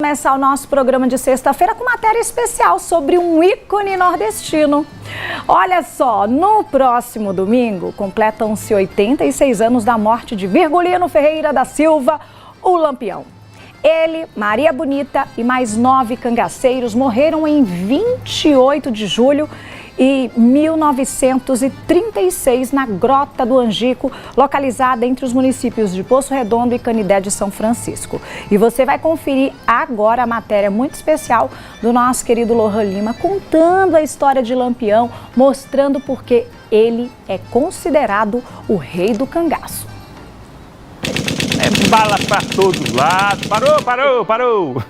Começar o nosso programa de sexta-feira com matéria especial sobre um ícone nordestino. Olha só, no próximo domingo completam-se 86 anos da morte de Virgulino Ferreira da Silva, o Lampião. Ele, Maria Bonita e mais 9 cangaceiros morreram em 28 de julho de 1936 na Grota do Angico, localizada entre os municípios de Poço Redondo e Canidé de São Francisco. E você vai conferir agora a matéria muito especial do nosso querido Lohan Lima, contando a história de Lampião, mostrando porque ele é considerado o rei do cangaço. É bala para todos os lados. Parou!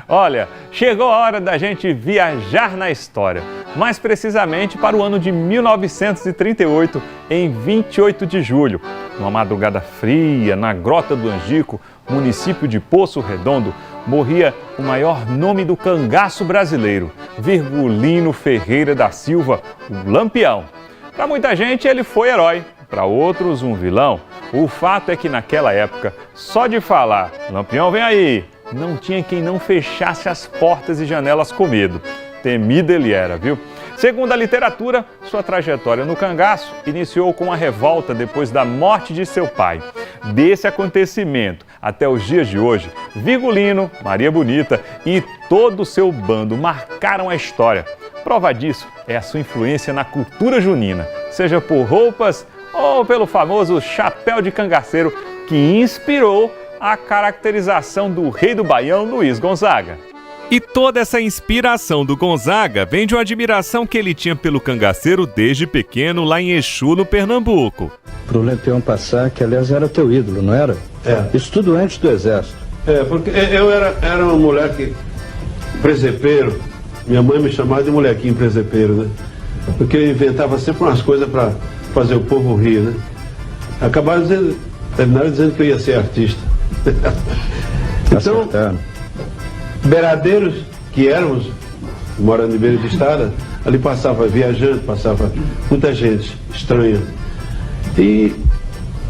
Olha, chegou a hora da gente viajar na história, mais precisamente para o ano de 1938, em 28 de julho. Numa madrugada fria, na Grota do Angico, município de Poço Redondo, morria o maior nome do cangaço brasileiro, Virgulino Ferreira da Silva, o Lampião. Para muita gente ele foi herói, para outros um vilão. O fato é que naquela época, só de falar "Lampião vem aí", não tinha quem não fechasse as portas e janelas com medo. Temido ele era, viu? Segundo a literatura, sua trajetória no cangaço iniciou com a revolta depois da morte de seu pai. Desse acontecimento até os dias de hoje, Virgulino, Maria Bonita e todo o seu bando marcaram a história. Prova disso é a sua influência na cultura junina, seja por roupas ou pelo famoso chapéu de cangaceiro que inspirou a caracterização do rei do Baião, Luiz Gonzaga. E toda essa inspiração do Gonzaga vem de uma admiração que ele tinha pelo cangaceiro desde pequeno lá em Exu, no Pernambuco. Pro Lampião passar, que aliás era teu ídolo, não era? É. Isso tudo antes do exército. É, porque eu era um moleque presepeiro. Minha mãe me chamava de molequinho presepeiro, né? Porque eu inventava sempre umas coisas para fazer o povo rir, né? Terminaram dizendo que eu ia ser artista. Então, beiradeiros que éramos, morando em beira de estrada, ali passava viajante, passava muita gente estranha. E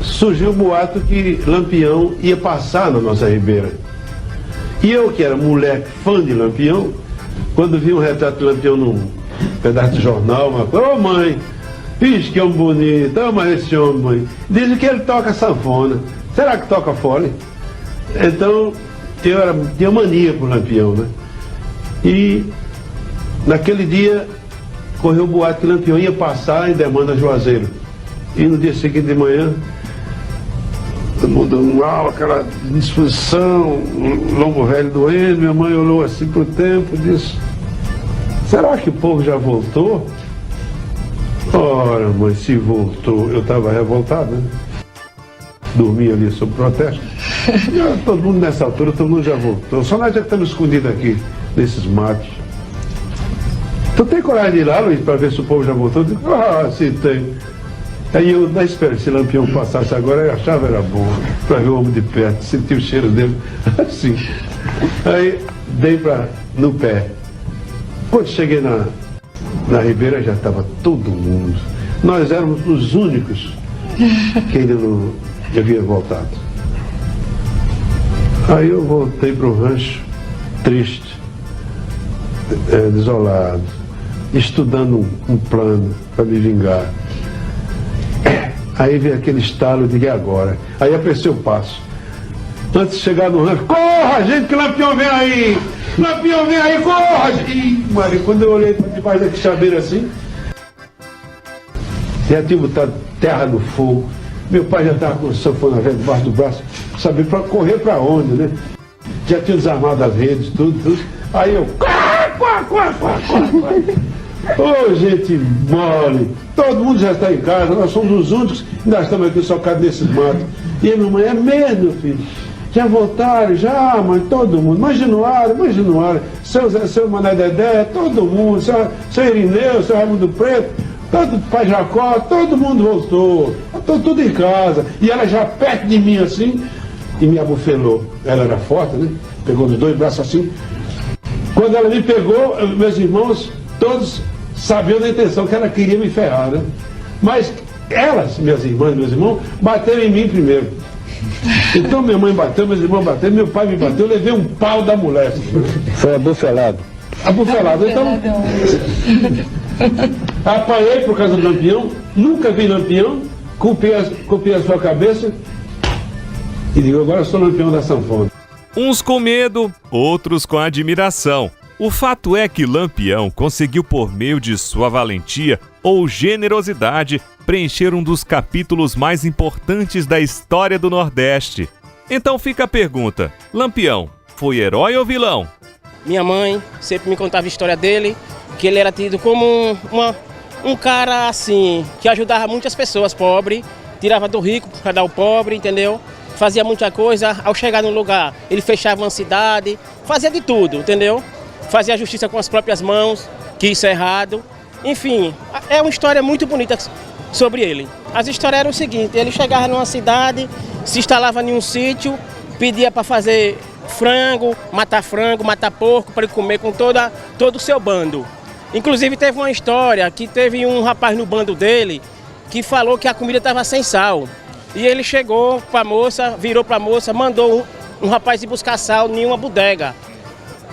surgiu o boato que Lampião ia passar na nossa ribeira. E eu, que era moleque fã de Lampião, quando vi um retrato de Lampião num pedaço de jornal, uma coisa, ô mãe, vixe que homem bonito, ama esse homem, mãe. Dizem que ele toca sanfona. Será que toca fole? Então, tinha mania por Lampião, né? E naquele dia correu o boato que Lampião ia passar em Demanda Juazeiro. E no dia seguinte de manhã, todo mundo dando aula, aquela disposição, lombo velho doendo, minha mãe olhou assim pro tempo e disse: será que o povo já voltou? Ora, mãe, se voltou, eu estava revoltado, né? Dormia ali sob protesto. Todo mundo nessa altura, todo mundo já voltou. Só nós já estamos escondidos aqui, nesses matos. Tu tem coragem de ir lá, Luiz, para ver se o povo já voltou? Eu digo, sim, tem. Aí eu, na espera, se Lampião passasse agora, eu achava era bom, para ver o homem de perto, sentir o cheiro dele, assim. Aí, dei no pé. Quando cheguei na ribeira, já estava todo mundo. Nós éramos os únicos que ainda não havia voltado. Aí eu voltei para o rancho, triste, desolado, estudando um plano para me vingar. Aí veio aquele estalo de agora. Aí apressei o passo. Antes de chegar no rancho, corra, gente, que Lampião vem aí! Lampião vem aí, corra! E, Maria, quando eu olhei para debaixo daquele chaveiro assim, já tinha botado terra no fogo. Meu pai já estava com o sanfona velho debaixo do braço, sabia para correr para onde, né? Já tinha desarmado as redes, tudo. Aí eu, ô, gente mole, todo mundo já está em casa, nós somos os únicos que ainda estamos aqui socados nesse mato. E a minha mãe, é mesmo, meu filho? Já voltaram, já, mãe, todo mundo. Januário, seu Mané Dedé, todo mundo, seu Irineu, seu Raimundo Preto, todo pai Jacó, todo mundo voltou. Estou tudo em casa. E ela já perto de mim assim, e me abufelou. Ela era forte, né? Pegou nos 2 braços assim. Quando ela me pegou, meus irmãos, todos sabiam da intenção que ela queria me ferrar, né? Mas elas, minhas irmãs e meus irmãos, bateram em mim primeiro. Então minha mãe bateu, meus irmãos bateram, meu pai me bateu, eu levei um pau da mulher. Foi abufelado. Abufelado, então. Apanhei por causa do Lampião, nunca vi Lampião, culpei a sua cabeça e digo, agora eu sou Lampião da sanfona. Uns com medo, outros com admiração. O fato é que Lampião conseguiu, por meio de sua valentia ou generosidade, preencher um dos capítulos mais importantes da história do Nordeste. Então fica a pergunta: Lampião foi herói ou vilão? Minha mãe sempre me contava a história dele, que ele era tido como um cara assim, que ajudava muitas pessoas pobres, tirava do rico para dar ao pobre, entendeu? Fazia muita coisa, ao chegar num lugar, ele fechava uma cidade, fazia de tudo, entendeu? Fazia a justiça com as próprias mãos, que isso é errado. Enfim, é uma história muito bonita sobre ele. As histórias eram o seguinte: ele chegava numa cidade, se instalava em um sítio, pedia para fazer frango, matar porco, para ele comer com todo o seu bando. Inclusive teve uma história que teve um rapaz no bando dele que falou que a comida estava sem sal. E ele chegou para a moça, virou para a moça, mandou um rapaz ir buscar sal em uma bodega.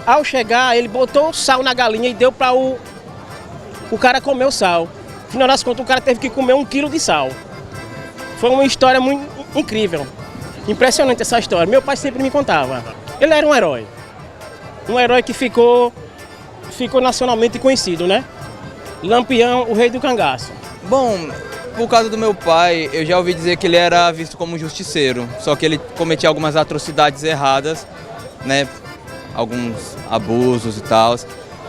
Ao chegar, ele botou o sal na galinha e deu para o cara comer o sal. No final das contas, o cara teve que comer 1 quilo de sal. Foi uma história muito incrível. Impressionante essa história. Meu pai sempre me contava. Ele era um herói. Um herói que ficou nacionalmente conhecido, né? Lampião, o rei do cangaço. Bom, por causa do meu pai, eu já ouvi dizer que ele era visto como justiceiro. Só que ele cometia algumas atrocidades erradas, né? Alguns abusos e tal,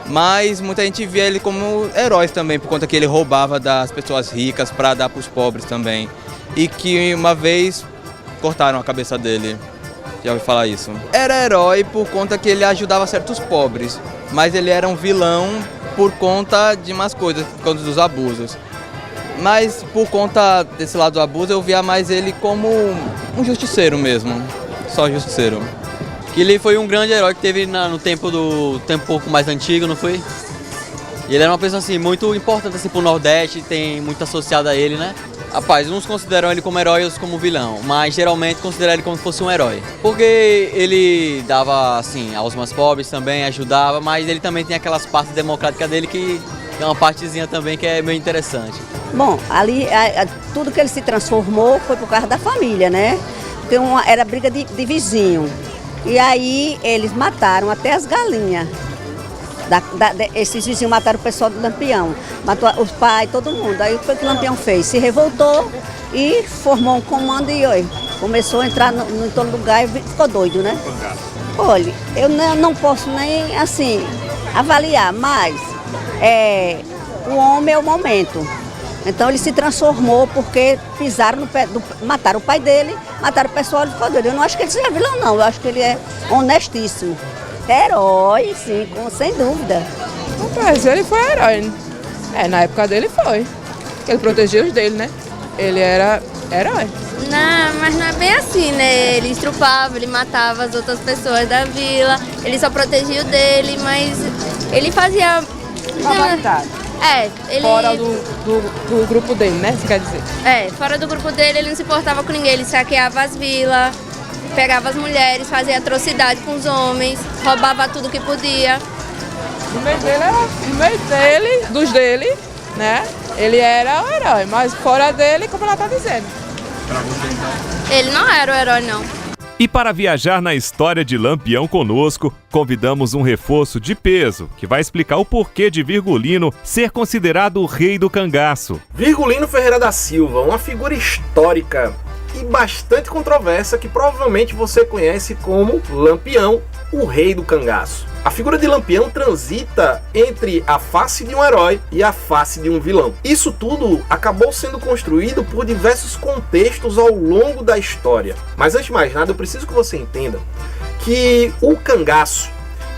mas muita gente via ele como heróis também, por conta que ele roubava das pessoas ricas para dar para os pobres também, e que uma vez cortaram a cabeça dele. Já ouvi falar isso. Era herói por conta que ele ajudava certos pobres, mas ele era um vilão por conta de umas coisas, por conta dos abusos. Mas por conta desse lado do abuso, eu via mais ele como um justiceiro mesmo, só justiceiro. Que ele foi um grande herói que teve no tempo um pouco mais antigo, não foi? E ele era uma pessoa assim, muito importante assim, pro Nordeste, tem muito associado a ele, né? Rapaz, uns consideram ele como herói, outros como vilão, mas geralmente consideram ele como se fosse um herói. Porque ele dava, assim, aos mais pobres também, ajudava, mas ele também tem aquelas partes democráticas dele que é uma partezinha também que é meio interessante. Bom, ali tudo que ele se transformou foi por causa da família, né? Porque era briga de vizinho. E aí eles mataram até as galinhas. Esses vizinhos mataram o pessoal do Lampião. Matou os pais, todo mundo. Aí o que o Lampião fez? Se revoltou e formou um comando e começou a entrar em todo lugar e ficou doido, né? Olha, eu não posso nem assim avaliar, mas o homem é o momento. Então ele se transformou porque pisaram no pé, mataram o pai dele, mataram o pessoal e ficou doido. Eu não acho que ele seja vilão, não. Eu acho que ele é honestíssimo. Herói, sim, sem dúvida. Rapaz, ele foi herói. Na época dele foi. Ele protegia os dele, né? Ele era herói. Não, mas não é bem assim, né? Ele estrupava, ele matava as outras pessoas da vila. Ele só protegia o dele, mas ele fazia... ele... Fora do grupo dele, né? Você quer dizer? Fora do grupo dele ele não se importava com ninguém. Ele saqueava as vilas, pegava as mulheres, fazia atrocidade com os homens, roubava tudo que podia. No meio dele, né? Ele era o herói, mas fora dele, como ela tá dizendo. Pra você, então? Ele não era o herói, não. E para viajar na história de Lampião conosco, convidamos um reforço de peso, que vai explicar o porquê de Virgulino ser considerado o rei do cangaço. Virgulino Ferreira da Silva, uma figura histórica e bastante controversa que provavelmente você conhece como Lampião, o rei do cangaço. A figura de Lampião transita entre a face de um herói e a face de um vilão. Isso tudo acabou sendo construído por diversos contextos ao longo da história. Mas antes de mais nada, eu preciso que você entenda que o cangaço,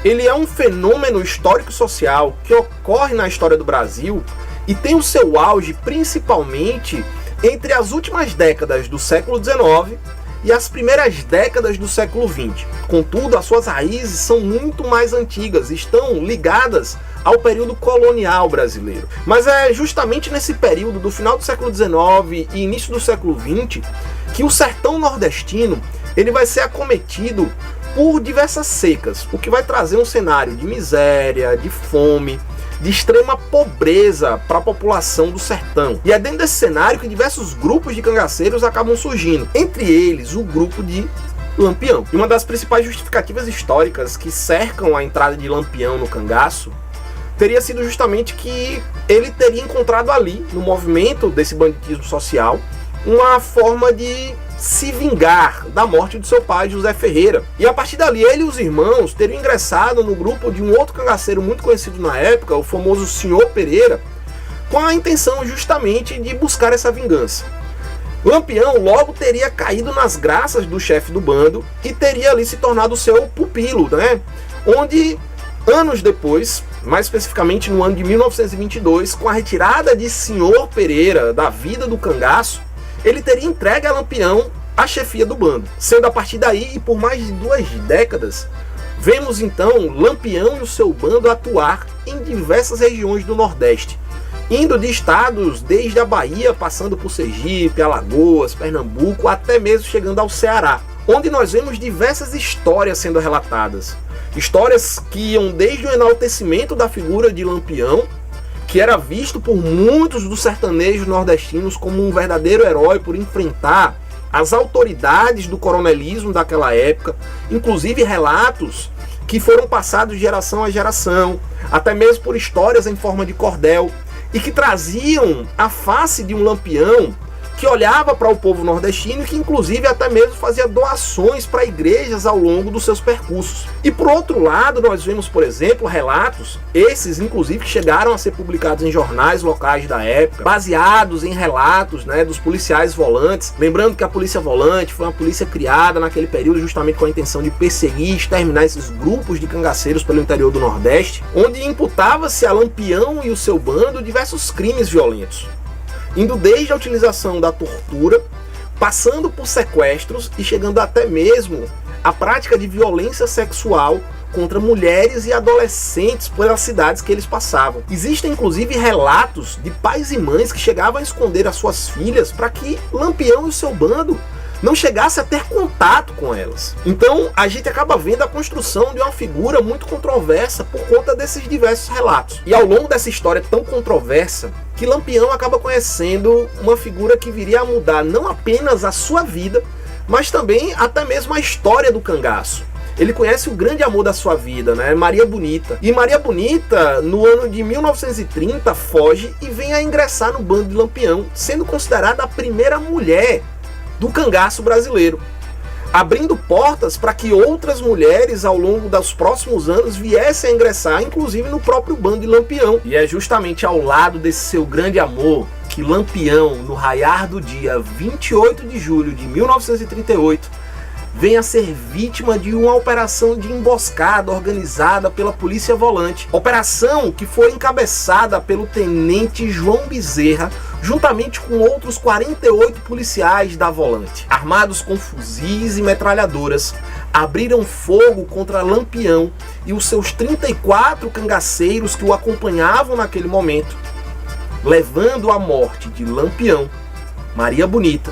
ele é um fenômeno histórico-social que ocorre na história do Brasil e tem o seu auge principalmente entre as últimas décadas do século XIX e as primeiras décadas do século XX. Contudo, as suas raízes são muito mais antigas, estão ligadas ao período colonial brasileiro. Mas é justamente nesse período do final do século XIX e início do século XX que o sertão nordestino ele vai ser acometido por diversas secas, o que vai trazer um cenário de miséria, de fome, de extrema pobreza para a população do sertão. E é dentro desse cenário que diversos grupos de cangaceiros acabam surgindo, entre eles o grupo de Lampião. E uma das principais justificativas históricas que cercam a entrada de Lampião no cangaço teria sido justamente que ele teria encontrado ali, no movimento desse banditismo social, uma forma de se vingar da morte do seu pai, José Ferreira. E a partir dali, ele e os irmãos teriam ingressado no grupo de um outro cangaceiro muito conhecido na época, o famoso Senhor Pereira, com a intenção justamente de buscar essa vingança. Lampião logo teria caído nas graças do chefe do bando e teria ali se tornado seu pupilo, né? Onde, anos depois, mais especificamente no ano de 1922, com a retirada de Senhor Pereira da vida do cangaço, ele teria entregue a Lampião a chefia do bando. Sendo a partir daí, e por mais de 2 décadas, vemos então Lampião e o seu bando atuar em diversas regiões do Nordeste, indo de estados desde a Bahia, passando por Sergipe, Alagoas, Pernambuco, até mesmo chegando ao Ceará, onde nós vemos diversas histórias sendo relatadas. Histórias que iam desde o enaltecimento da figura de Lampião, que era visto por muitos dos sertanejos nordestinos como um verdadeiro herói por enfrentar as autoridades do coronelismo daquela época, inclusive relatos que foram passados de geração a geração, até mesmo por histórias em forma de cordel, e que traziam a face de um Lampião que olhava para o povo nordestino e que inclusive até mesmo fazia doações para igrejas ao longo dos seus percursos. E por outro lado, nós vemos, por exemplo, relatos, esses inclusive que chegaram a ser publicados em jornais locais da época, baseados em relatos, né, dos policiais volantes. Lembrando que a polícia volante foi uma polícia criada naquele período justamente com a intenção de perseguir e exterminar esses grupos de cangaceiros pelo interior do Nordeste, onde imputava-se a Lampião e o seu bando diversos crimes violentos, indo desde a utilização da tortura, passando por sequestros e chegando até mesmo à prática de violência sexual contra mulheres e adolescentes pelas cidades que eles passavam. Existem inclusive relatos de pais e mães que chegavam a esconder as suas filhas para que Lampião e o seu bando não chegasse a ter contato com elas. Então a gente acaba vendo a construção de uma figura muito controversa por conta desses diversos relatos. E ao longo dessa história tão controversa, que Lampião acaba conhecendo uma figura que viria a mudar não apenas a sua vida, mas também até mesmo a história do cangaço. Ele conhece o grande amor da sua vida, né? Maria Bonita. E Maria Bonita, no ano de 1930, foge e vem a ingressar no bando de Lampião, sendo considerada a primeira mulher do cangaço brasileiro, abrindo portas para que outras mulheres ao longo dos próximos anos viessem a ingressar, inclusive no próprio bando de Lampião. E é justamente ao lado desse seu grande amor que Lampião, no raiar do dia 28 de julho de 1938, vem a ser vítima de uma operação de emboscada organizada pela Polícia Volante. Operação que foi encabeçada pelo tenente João Bezerra, juntamente com outros 48 policiais da Volante. Armados com fuzis e metralhadoras, abriram fogo contra Lampião e os seus 34 cangaceiros que o acompanhavam naquele momento, levando à morte de Lampião, Maria Bonita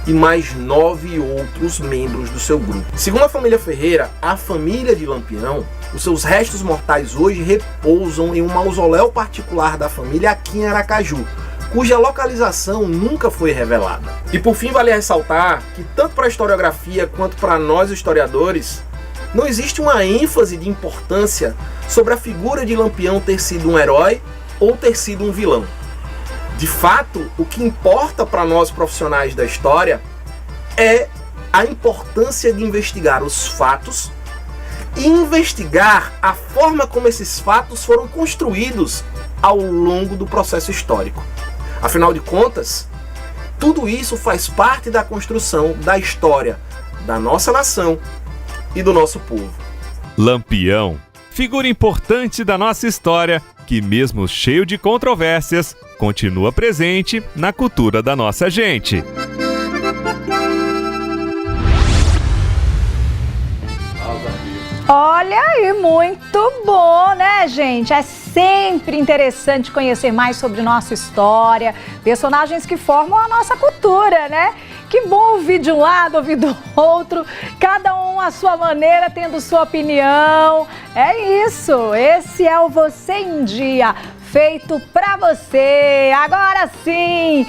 e mais 9 outros membros do seu grupo. Segundo a família Ferreira, a família de Lampião, os seus restos mortais hoje repousam em um mausoléu particular da família aqui em Aracaju, cuja localização nunca foi revelada. E por fim, vale ressaltar que tanto para a historiografia quanto para nós historiadores, não existe uma ênfase de importância sobre a figura de Lampião ter sido um herói ou ter sido um vilão. De fato, o que importa para nós profissionais da história é a importância de investigar os fatos e investigar a forma como esses fatos foram construídos ao longo do processo histórico. Afinal de contas, tudo isso faz parte da construção da história da nossa nação e do nosso povo. Lampião, figura importante da nossa história, que mesmo cheio de controvérsias, continua presente na cultura da nossa gente. Olha aí, muito bom, né, gente? É sempre interessante conhecer mais sobre nossa história, personagens que formam a nossa cultura, né? Que bom ouvir de um lado, ouvir do outro, cada um à sua maneira, tendo sua opinião. É isso, esse é o Você em Dia, feito pra você. Agora sim!